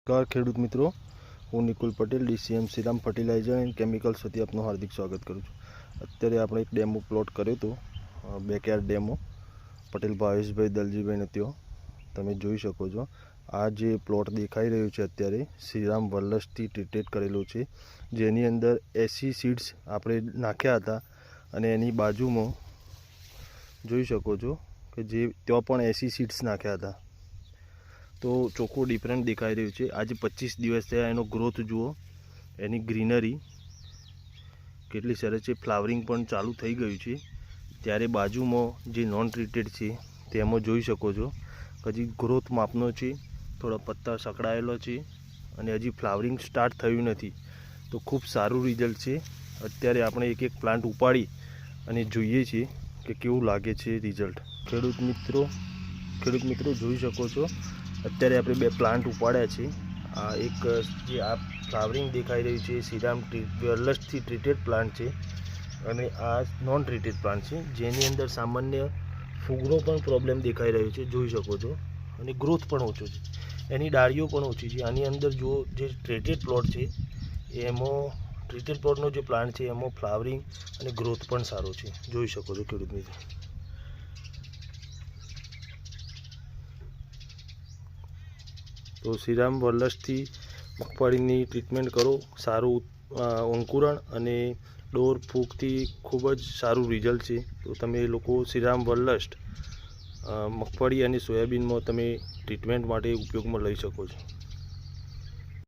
નમસ્કાર ખેડૂત મિત્રો, હું Nikul Patel DCM Shriram fertiliser and chemicals વતી આપનું હાર્દિક સ્વાગત કરું છું। અત્યારે આપણે એક ડેમો પ્લોટ કર્યો હતો, બેકયાર્ડ ડેમો પટેલ ભાવેશભાઈ દલજીભાઈને ત્યાં તમે જોઈ શકો છો। આ જે પ્લોટ દેખાઈ રહ્યું છે અત્યારે શ્રીરામ વલ્લસથી ટ્રીટેડ કરેલું છે, જેની અંદર 80 સીડ્સ આપણે નાખ્યા હતા અને એની બાજુમાં જોઈ શકો છો કે જે ત્યાં પણ 80 સીડ્સ નાખ્યા હતા। तो ચોખ્ખું ડિફરન્ટ દેખાઈ રહ્યું છે। આજે 25 દિવસ થયા, એનો ગ્રોથ જુઓ, એની ગ્રીનરી કેટલી સરસ છે, ફ્લાવરિંગ પણ ચાલુ થઈ ગયું છે। ત્યારે બાજુમાં જે નોન ટ્રીટેડ છે તેમાં જોઈ શકો છો હજી ગ્રોથ માપનો છે, થોડા પત્તા સકડાયેલો છે અને હજી ફ્લાવરિંગ સ્ટાર્ટ થયું નથી। તો ખૂબ સારું રિઝલ્ટ છે। અત્યારે આપણે એક એક પ્લાન્ટ ઉપાડી અને જોઈએ છીએ કે કેવું લાગે છે રિઝલ્ટ। ખેડૂત મિત્રો જોઈ શકો છો અત્યારે આપણે બે પ્લાન્ટ ઉપાડ્યા છે। આ એક જે આ ફ્લાવરિંગ દેખાઈ રહ્યું છે શ્રીરામ વલ્લસથી ટ્રીટેડ પ્લાન્ટ છે અને આ નોન ટ્રીટેડ પ્લાન્ટ છે, જેની અંદર સામાન્ય ફૂગનો પણ પ્રોબ્લેમ દેખાઈ રહ્યો છે, જોઈ શકો છો, અને ગ્રોથ પણ ઓછો છે, એની ડાળીઓ પણ ઓછી છે। આની અંદર જો જે ટ્રીટેડ પ્લોટ છે એમાં ટ્રીટેડ પ્લોટનો જે પ્લાન્ટ છે એમાં ફ્લાવરિંગ અને ગ્રોથ પણ સારો છે, જોઈ શકો છો ખેડૂત મિત્રો। तो श्रीराम वल्लसથી મગફળીની ટ્રીટમેન્ટ કરો, સારું અંકુરણ અને ડોર ફૂગથી ખૂબ જ સારું રિઝલ્ટ છે। તો તમે લોકો શ્રીરામ વલ્લસ મગફળી અને સોયાબીનમાં તમે ટ્રીટમેન્ટ માટે ઉપયોગમાં લઈ શકો છો।